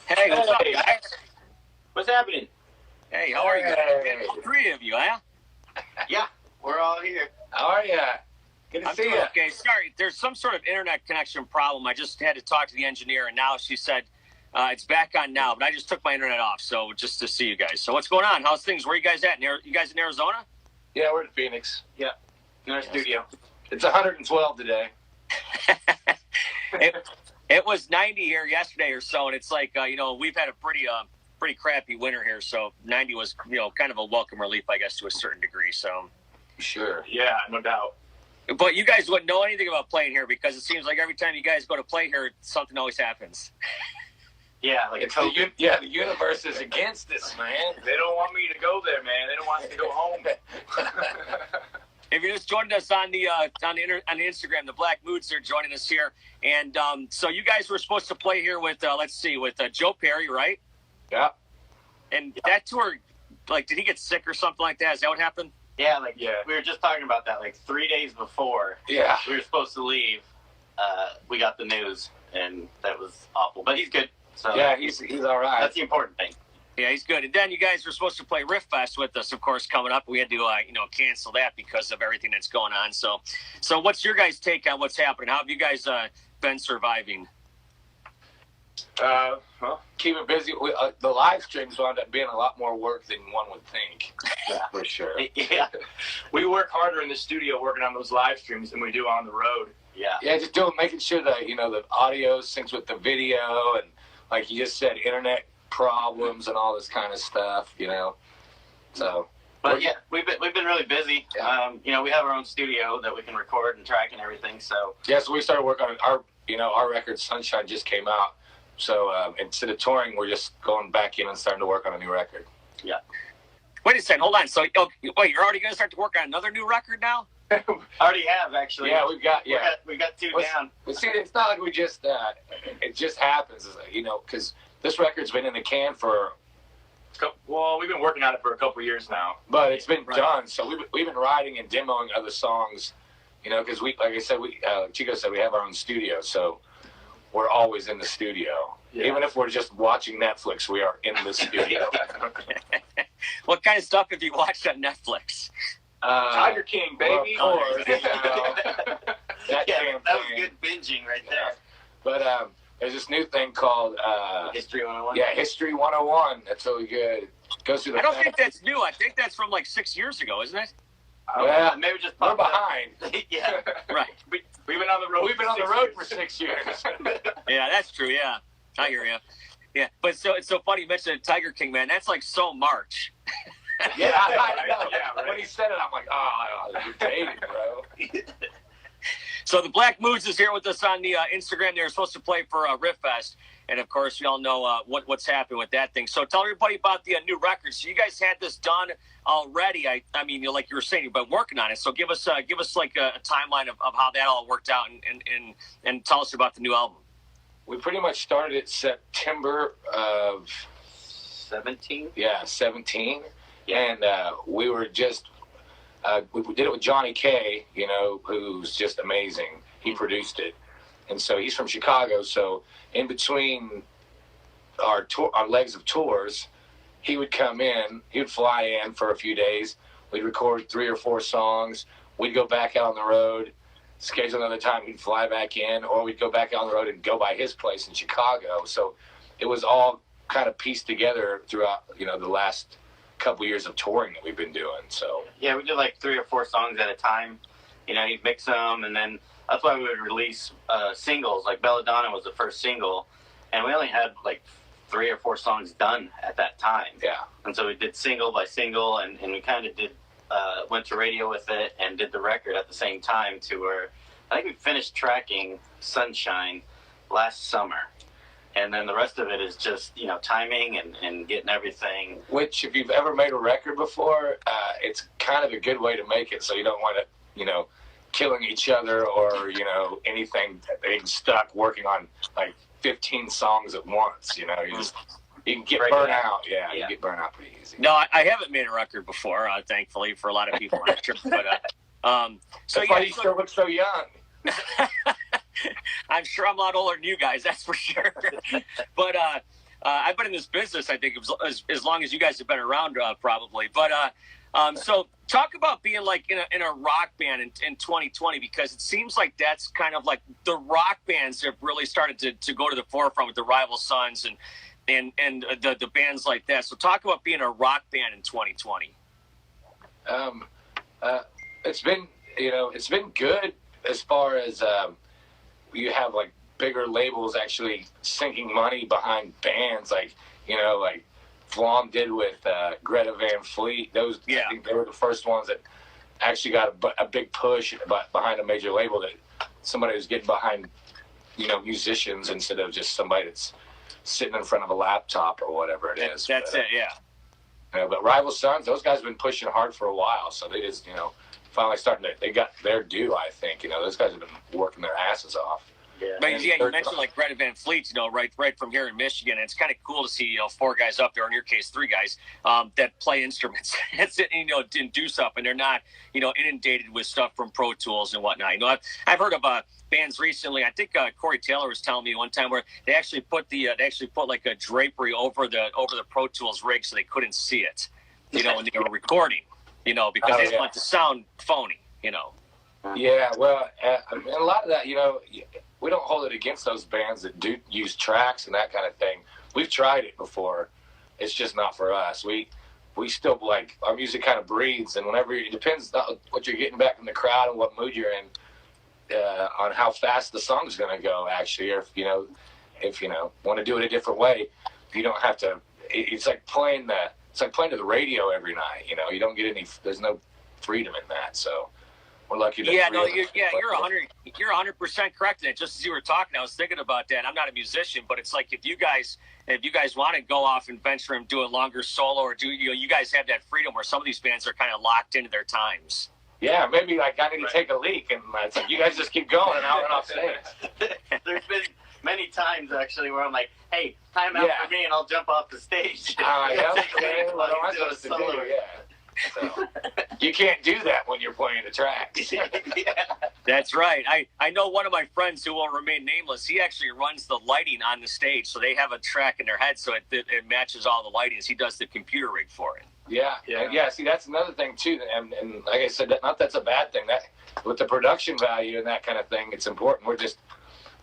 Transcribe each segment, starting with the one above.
Hey, what's up, guys? What's happening? Hey, how are you? Hey. Three of you, huh? Yeah, we're all here. How are you? Good to I'm see doing you. okay. Sorry, there's some sort of internet connection problem. I just had to talk to the engineer, and now she said it's back on now, but I just took my internet off, so just to see you guys. So what's going on? How's things? Where are you guys at? You guys in Arizona? Yeah, we're in Phoenix. Yeah, in our studio. It's 112 today. It was 90 here yesterday or so, and it's like, we've had a pretty crappy winter here, so 90 was, kind of a welcome relief, I guess, to a certain degree. So, Sure. Yeah, no doubt. but you guys wouldn't know anything about playing here because it seems like every time you guys go to play here, something always happens. Yeah, like It's COVID. the universe is against us, man. They don't want me to go there, man. They don't want me to go home. If you just joined us on the Instagram, the Black Moods are joining us here, and so you guys were supposed to play here with Joe Perry, right? Yeah. And that tour, like, did he get sick or something like that? Is that what happened? Yeah, we were just talking about that. Like 3 days before Yeah. we were supposed to leave, we got the news, and that was awful. But he's good. So Yeah, he's all right. that's the important thing. Yeah, he's good. And then you guys were supposed to play Riff Fest with us, of course, coming up. We had to, cancel that because of everything that's going on. So what's your guys' take on what's happening? How have you guys been surviving? Well, keep it busy. The live streams wound up being a lot more work than one would think. Yeah. For sure. Yeah, we work harder in the studio working on those live streams than we do on the road. Yeah. Yeah, just making sure that, the audio syncs with the video, and like you just said, internet problems and all this kind of stuff, So, But yeah, we've been really busy. Yeah. We have our own studio that we can record and track and everything. So yeah, so we started working on our record Sunshine just came out. So instead of touring, we're just going back in and starting to work on a new record. yeah, Wait a second, hold on. So, you're already going to start to work on another new record now? I already have actually. Yeah, we got two Well, down. But see, it's not like we just it just happens, because this record's been in the can for. Well, we've been working on it for a couple years now. But it's been Right. done, so we've been writing and demoing other songs, because like I said, Chico said, we have our own studio, so we're always in the studio. Yeah. Even if we're just watching Netflix, we are in the studio. What kind of stuff have you watched on Netflix? Tiger King, baby. Well, of course, that Yeah, damn that was thing. good binging right there. But there's this new thing called History 101. History 101. That's really good. Goes through the I don't think that's new. I think that's from like 6 years ago, isn't it? Well, maybe just we're popped up. behind. Yeah, Right. we've been on the road. We've been on the road for 6 years. Yeah, that's true. Yeah, I hear you. Yeah, but so it's so funny you mentioned Tiger King, man. That's like so March. Yeah, I know. Yeah, right. When he said it, I'm like, oh, you're dating, bro. So the Black Moods is here with us on the Instagram. They were supposed to play for Riff Fest, and of course, we all know what's happening with that thing. So tell everybody about the new record. So you guys had this done already. I mean, like you were saying, you've been working on it. So give us like a timeline of how that all worked out, and tell us about the new album. We pretty much started it September of 17. 17, and we were just we did it with Johnny K, who's just amazing. He produced it, and so he's from Chicago. So in between our legs of tours, he would come in. He would fly in for a few days. We'd record 3 or 4 songs. We'd go back out on the road. Schedule another time, he'd fly back in, or we'd go back out on the road and go by his place in Chicago. So it was all kind of pieced together throughout, the last couple years of touring that we've been doing. So Yeah, we did like 3 or 4 songs at a time. He'd mix them, and then that's why we would release singles. Like Belladonna was the first single, and we only had like 3 or 4 songs done at that time. yeah, And so we did single by single, and we kind of did went to radio with it and did the record at the same time, to where I think we finished tracking Sunshine last summer. And then the rest of it is just, timing and getting everything. which if you've ever made a record before, it's kind of a good way to make it, so you don't want it, killing each other or, anything, being stuck working on like 15 songs at once, you can get Break burnt it out. out. Yeah, Yeah. you get burnt out pretty easy. No, I haven't made a record before, thankfully, for a lot of people, I'm sure. But so That's why yeah, you still look so young. I'm sure I'm a lot older than you guys, that's for sure. But I've been in this business, I think, as long as you guys have been around, probably. But so talk about being like in a rock band in 2020, because it seems like that's kind of like the rock bands have really started to go to the forefront with the Rival Sons and the bands like that. So talk about being a rock band in 2020. It's been good as far as you have like bigger labels actually sinking money behind bands like Vaughn did with Greta Van Fleet. I think they were the first ones that actually got a big push behind a major label, that somebody was getting behind musicians instead of just somebody that's sitting in front of a laptop or whatever it is. That's it, yeah. But Rival Sons, those guys have been pushing hard for a while, so they just finally they got their due, I think. Those guys have been working their asses off. Yeah. But you mentioned like Greta Van Fleet, right from here in Michigan. And it's kind of cool to see, 4 guys up there, in your case, 3 guys, that play instruments and do stuff, and they're not, inundated with stuff from Pro Tools and whatnot. I've heard of bands recently. I think Corey Taylor was telling me one time where they actually put like a drapery over the Pro Tools rig so they couldn't see it, when they were recording, because they didn't want to sound phony, Yeah, well, and a lot of that, we don't hold it against those bands that do use tracks and that kind of thing. We've tried it before. It's just not for us. We still our music kind of breathes, and whenever it depends on what you're getting back from the crowd and what mood you're in, on how fast the song's going to go. Actually, or if you want to do it a different way, you don't have to. It's like playing to the radio every night. You don't get there's no freedom in that. So. We're lucky to you're 100% correct in it. Just as you were talking, I was thinking about that. I'm not a musician, but it's like if you guys want to go off and venture and do a longer solo, or you guys have that freedom where some of these bands are kind of locked into their times. Yeah, maybe I need to take a leak, and it's like you guys just keep going, and I'll run off stage. There's been many times actually where I'm like, "Hey, time out for me," and I'll jump off the stage. What am I supposed to do? Yeah. So, you can't do that when you're playing the tracks. Yeah. That's right. I know one of my friends who will remain nameless. He actually runs the lighting on the stage, so they have a track in their head, so it matches all the lightings. He does the computer rig for it. Yeah. See, that's another thing too, and like I said, that's a bad thing. That with the production value and that kind of thing, it's important. We're just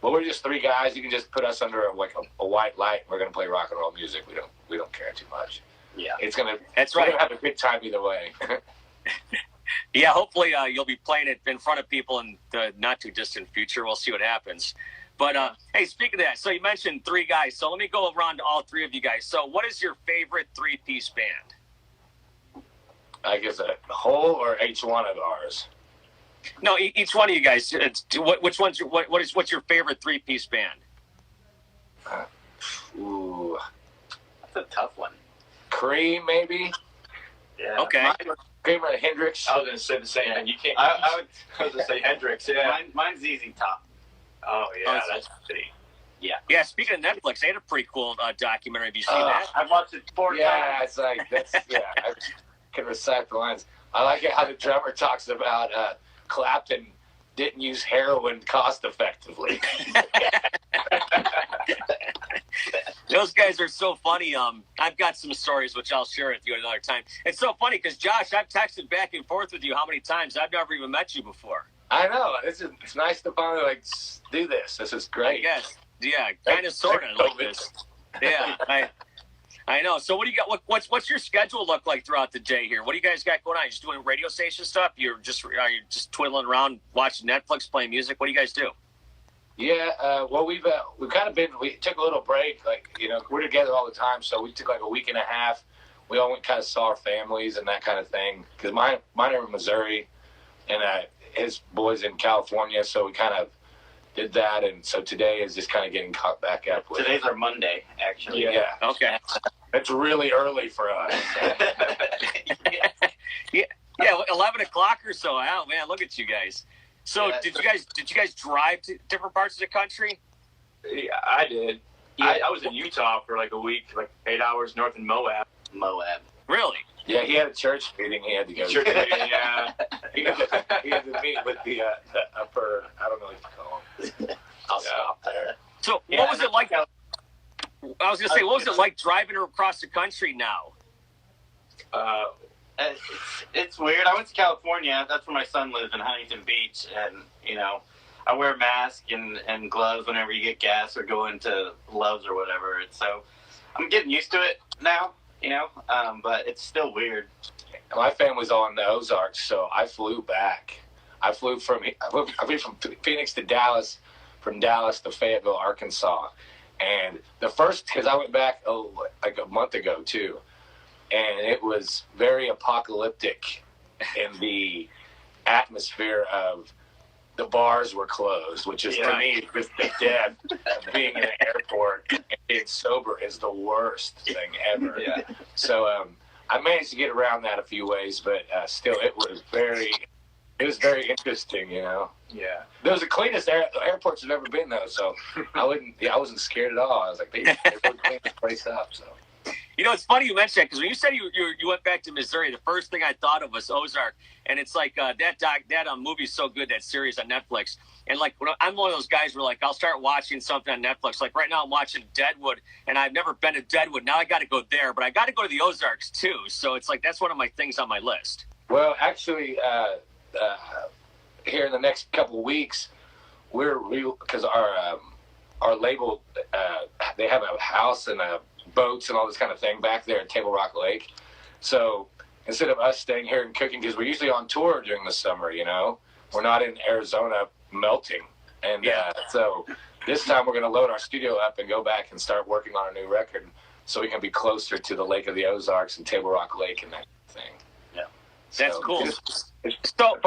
3 guys. You can just put us under a white light. We're gonna play rock and roll music. We don't care too much. Yeah, That's right. We're gonna have a good time either way. Yeah, hopefully you'll be playing it in front of people in the not too distant future. We'll see what happens. But hey, speaking of that, so you mentioned 3 guys. So let me go around to all 3 of you guys. So what is your favorite 3-piece band? I guess a whole or each one of ours. No, each one of you guys. Which one's what's your favorite 3-piece band? Ooh, that's a tough one. Cream, maybe. Yeah. Okay. Cream or Hendrix. I was going to say the same thing. You can't. I was going to say Hendrix. Yeah. Mine's ZZ Top. Oh yeah, that's pretty. Yeah. Yeah. Speaking of Netflix, they had a pretty cool documentary. Have you seen that? I've watched it 4 times. Yeah, it's like that's I can recite the lines. I like it how the drummer talks about Clapton didn't use heroin cost effectively. Those guys are so funny. I've got some stories which I'll share with you another time. It's so funny because Josh, I've texted back and forth with you how many times. I've never even met you before. I know. It's nice to finally do this. This is great. I guess. Yeah, kind of, sort of like this. Yeah, I know. So what do you got? What's your schedule look like throughout the day here? What do you guys got going on? You just doing radio station stuff? Are you just twiddling around watching Netflix, playing music? What do you guys do? Yeah, well, we've kind of we took a little break. We're together all the time, so we took a week and a half. We all went kind of saw our families and that kind of thing. Because mine are in Missouri, and his boys in California, so we kind of did that. And so today is just kind of getting caught back up with. Today's our Monday, actually. Yeah. Okay. It's really early for us. Yeah, 11 o'clock or so. Oh man, look at you guys. So did you guys drive to different parts of the country? Yeah, I did. Yeah. I was in Utah for a week, 8 hours north in Moab. Really? Yeah, he had a church meeting he had to go Church to. meeting, yeah. He had to meet with the upper, I don't know what you call him. I'll stop there. So what was it like? I was gonna say, what was it like driving across the country now? It's weird. I went to California. That's where my son lives in Huntington Beach, and I wear a mask and gloves whenever you get gas or go into Love's or whatever. And so I'm getting used to it now, but it's still weird. My family's all in the Ozarks, so I flew back. I flew from Phoenix to Dallas, from Dallas to Fayetteville, Arkansas. And because I went back like a month ago too, and it was very apocalyptic in the atmosphere of the bars were closed, which is to me just the death of being in an airport and being sober is the worst thing ever. Yeah. So I managed to get around that a few ways, but still it was very interesting, Yeah. That was the cleanest airports I've ever been though, so I wasn't scared at all. I was like, they really cleaned this place up, so. It's funny you mentioned that because when you said you went back to Missouri, the first thing I thought of was Ozark, and it's like that movie's so good, that series on Netflix. And like I'm one of those guys where like I'll start watching something on Netflix. Like right now I'm watching Deadwood, and I've never been to Deadwood. Now I got to go there, but I got to go to the Ozarks too. So it's like that's one of my things on my list. Well, actually, here in the next couple of weeks, because our label they have a house and boats and all this kind of thing back there at Table Rock Lake. So instead of us staying here and cooking, because we're usually on tour during the summer, we're not in Arizona melting. And so this time we're going to load our studio up and go back and start working on a new record so we can be closer to the Lake of the Ozarks and Table Rock Lake and that thing. Yeah. That's cool. So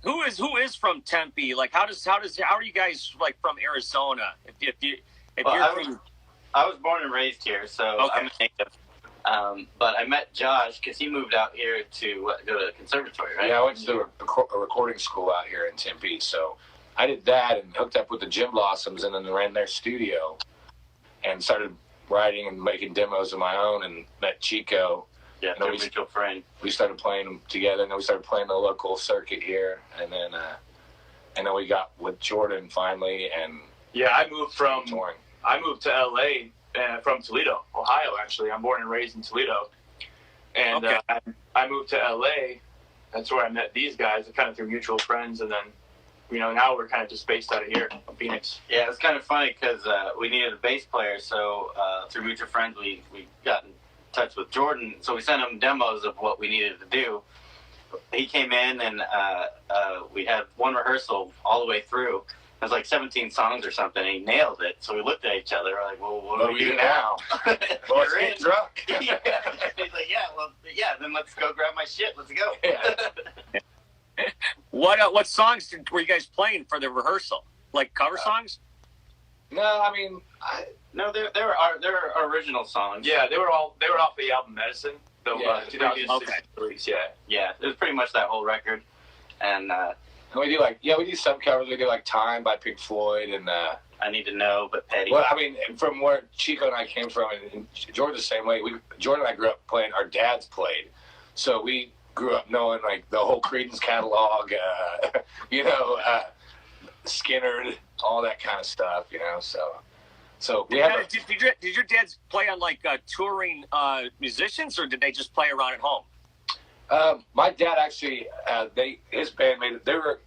who is from Tempe? Like how are you guys like from Arizona? I was born and raised here, so I'm a native. But I met Josh because he moved out here to go to the conservatory, right? Yeah, I went to a recording school out here in Tempe, so I did that and hooked up with the Gym Blossoms and then ran their studio and started writing and making demos of my own and met Chico. Yeah, through a mutual friend. We started playing together, and then we started playing the local circuit here, and then we got with Jordan finally, and I moved touring. I moved to LA from Toledo, Ohio. Actually, I'm born and raised in Toledo, and I moved to LA. That's where I met these guys, kind of through mutual friends, and then now we're kind of just based out of here, Phoenix. Yeah, it's kind of funny because we needed a bass player, so through mutual friends we got in touch with Jordan, so we sent him demos of what we needed to do. He came in and we had one rehearsal all the way through. It was like 17 songs or something, and he nailed it. So we looked at each other, we're like, well, what do we do now? Well, let's get drunk. He's like, then let's go grab my shit. Let's go. Yeah. What songs were you guys playing for the rehearsal? Like cover songs? No, I mean, no, they were original songs. Yeah, they were off the album Medicine, the 2006 release. Yeah, it was pretty much that whole record, and we do some covers. We do like "Time" by Pink Floyd, and I Need to Know, but Petty. Well, I mean, from where Chico and I came from, and Jordan the same way. Jordan and I grew up playing. Our dads played, so we grew up knowing like the whole Creedence catalog, Skinner, all that kind of stuff, So we have. Did your dads play on like touring musicians, or did they just play around at home? My dad actually, his band they were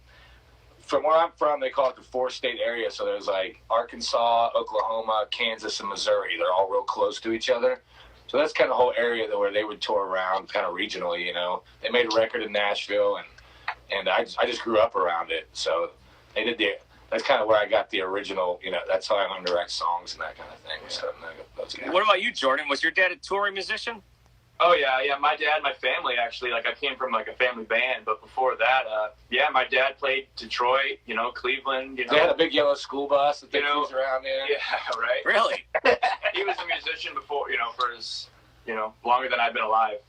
from where I'm from. They call it the 4-state area. So there's like Arkansas, Oklahoma, Kansas, and Missouri. They're all real close to each other. So that's kind of the whole area where they would tour around, kind of regionally. They made a record in Nashville, and I just grew up around it. So they did that's kind of where I got the original. That's how I learned to write songs and that kind of thing. So those guys. What about you, Jordan? Was your dad a touring musician? Oh yeah. My dad, my family actually. Like I came from like a family band, but before that, my dad played Detroit, Cleveland. They had a big yellow school bus that they cruised around in. Yeah, right. Really? He was a musician before, for his, longer than I've been alive.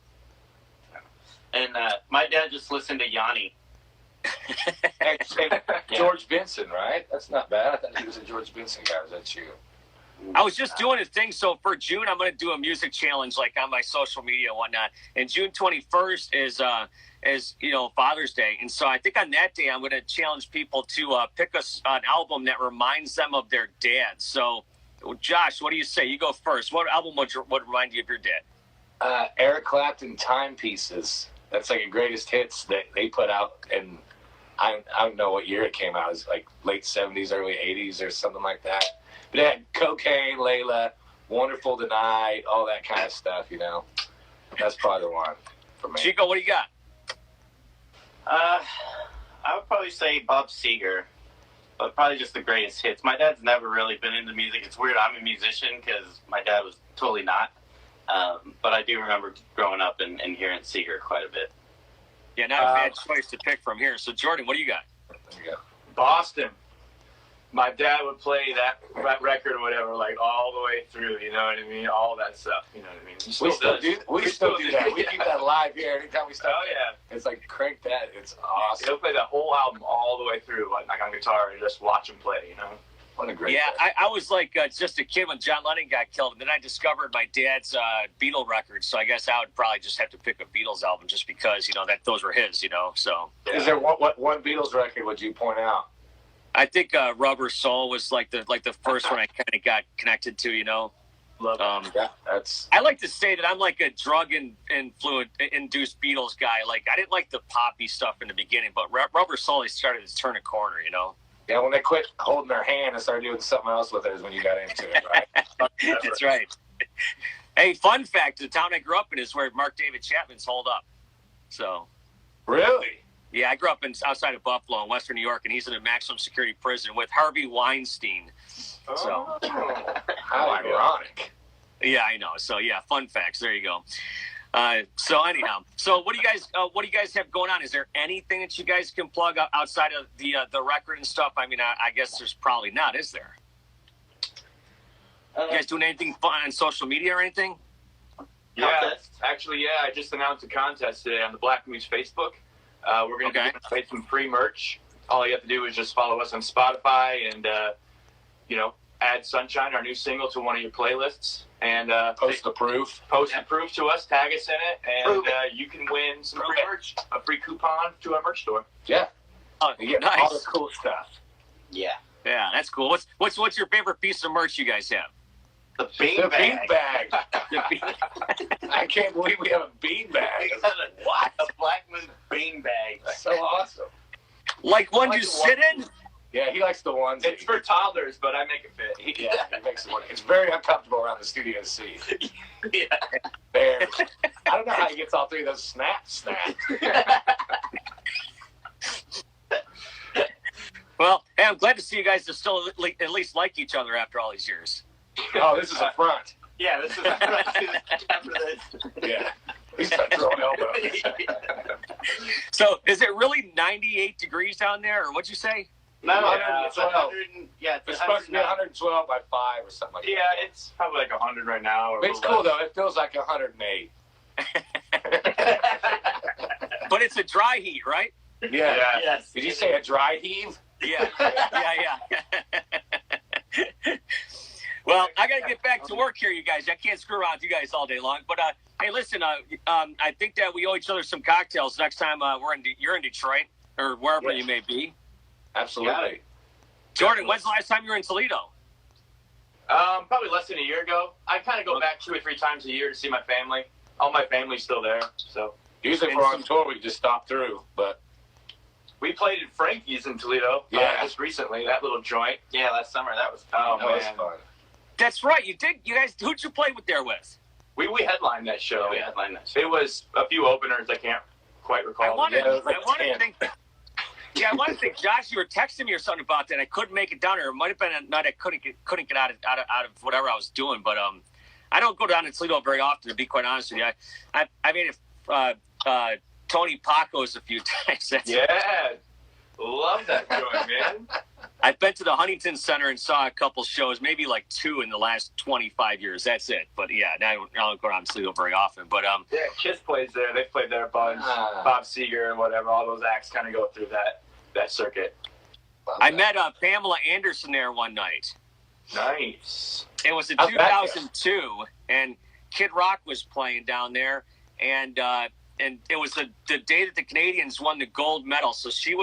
And my dad just listened to Yanni. And George Benson, right? That's not bad. I thought he was a George Benson guy. Was that you? I was just doing a thing. So for June, I'm going to do a music challenge, like on my social media and whatnot. And June 21st is Father's Day. And so I think on that day, I'm going to challenge people to pick an album that reminds them of their dad. So Well, Josh, what do you say? You go first. What album would remind you of your dad? Eric Clapton Timepieces. That's like a greatest hits that they put out, and I don't know what year it came out. It was like late 70s, early 80s or something like that. But it had Cocaine, Layla, Wonderful Tonight, all that kind of stuff, you know. That's probably the one for me. Chico, what do you got? I would probably say Bob Seger, but probably just the greatest hits. My dad's never really been into music. It's weird. I'm a musician because my dad was totally not. But I do remember growing up and hearing Seeger quite a bit. Yeah, not a bad choice to pick from here. So, Jordan, what do you got? There you go. Boston. My dad would play that record or whatever, like all the way through. You know what I mean? All that stuff. You know what I mean? We still do that. We keep that live here anytime we start. Oh yeah. It's like crank that. It's awesome. He'll play that whole album all the way through, like on guitar, and just watch him play. You know. What a great. Yeah, I was like just a kid when John Lennon got killed, and then I discovered my dad's Beatle records. So I guess I would probably just have to pick a Beatles album, just because that those were his. So. Yeah. Is there what one Beatles record would you point out? I think Rubber Soul was like the first one I kind of got connected to. Love it. Yeah, that's. I like to say that I'm like a drug-induced Beatles guy. Like, I didn't like the poppy stuff in the beginning, but Rubber Soul, they started to turn a corner. Yeah, when they quit holding their hand and started doing something else with it is when you got into it, right? That's right. Hey, fun fact: the town I grew up in is where Mark David Chapman's holed up. So. Really? Yeah, I grew up outside of Buffalo in Western New York, and he's in a maximum security prison with Harvey Weinstein. So. How ironic. Yeah, I know. So yeah, fun facts. There you go. So anyhow, what do you guys have going on? Is there anything that you guys can plug outside of the record and stuff? I mean, I guess there's probably not, is there? You guys doing anything fun on social media or anything? Yeah, actually, I just announced a contest today on the Black Moose Facebook. We're going to give away some free merch. All you have to do is just follow us on Spotify and, add Sunshine, our new single, to one of your playlists. And post the proof. Post the proof to us, tag us in it, and you can win some free merch, a free coupon to our merch store. Yeah. You get Nice. all the cool stuff. Yeah. Yeah, that's cool. What's your favorite piece of merch you guys have? The bean bag. I can't believe we have a bean bag. What? A Black Moose bean bag. That's so awesome. Like one you sit in? Yeah, he likes the ones. It's for toddlers, but I make it fit. He makes it work. It's very uncomfortable around the studio to see. Yeah. There. I don't know how he gets all three of those snaps. Well, hey, I'm glad to see you guys are still at least like each other after all these years. Oh, this is a front. Yeah, this is after this. Yeah. He's not throwing elbows. So, is it really 98 degrees down there, or what'd you say? No, it's 100. It's supposed to be 112 by 5 or something like that. Yeah, it's probably like 100 right now. Or It's cool, though. It feels like 108. But it's a dry heat, right? Yeah. Yes. Did you say a dry heave? Yeah. Well, I got to get back to work here, you guys. I can't screw around with you guys all day long. But, hey, listen, I think that we owe each other some cocktails next time you're in Detroit or wherever you may be. Absolutely. Jordan, when's the last time you were in Toledo? Probably less than a year ago. I kind of go back 2 or 3 times a year to see my family. All my family's still there. So usually if we're on tour, we just stop through. But we played at Frankie's in Toledo just recently, that little joint. Yeah, last summer. That was that was fun. That's right. You did. You guys, who'd you play with there with? We headlined that show. Yeah, we headlined that show. It was a few openers. I can't quite recall. I want to think. Yeah, I want to think, Josh, you were texting me or something about that. I couldn't make it down there. It might have been a night I couldn't get out of whatever I was doing. But I don't go down to Toledo very often, to be quite honest with you. I made Tony Paco's a few times. Love that joint, man. I've been to the Huntington Center and saw a couple shows, maybe like 2 in the last 25 years. That's it. But yeah, I don't go down to Toledo very often. But yeah, Kiss plays there. They played there a bunch. Bob Seger and whatever. All those acts kind of go through that circuit. I met Pamela Anderson there one night. Nice. It was in 2002, and Kid Rock was playing down there, and and it was the day that the Canadians won the gold medal. So she's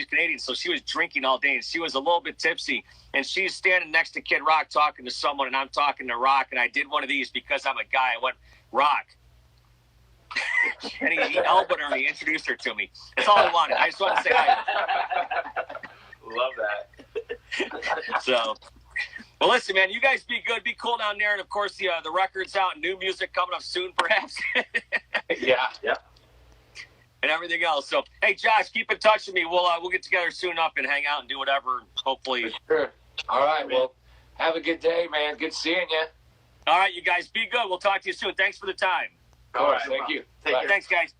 Canadian, so she was drinking all day, and she was a little bit tipsy. And she's standing next to Kid Rock talking to someone, and I'm talking to Rock, and I did one of these because I'm a guy. I went, Rock. And he elbowed her and he introduced her to me. That's all I wanted. I just wanted to say hi. Love that. So, well, listen, man, you guys be good, be cool down there, and of course the record's out, and new music coming up soon, perhaps. Yeah. And everything else. So, hey, Josh, keep in touch with me. We'll get together soon enough and hang out and do whatever. Hopefully. For sure. All right. Well, have a good day, man. Good seeing you. All right, you guys, be good. We'll talk to you soon. Thanks for the time. Of course. Thank you. Take care. Thanks, guys.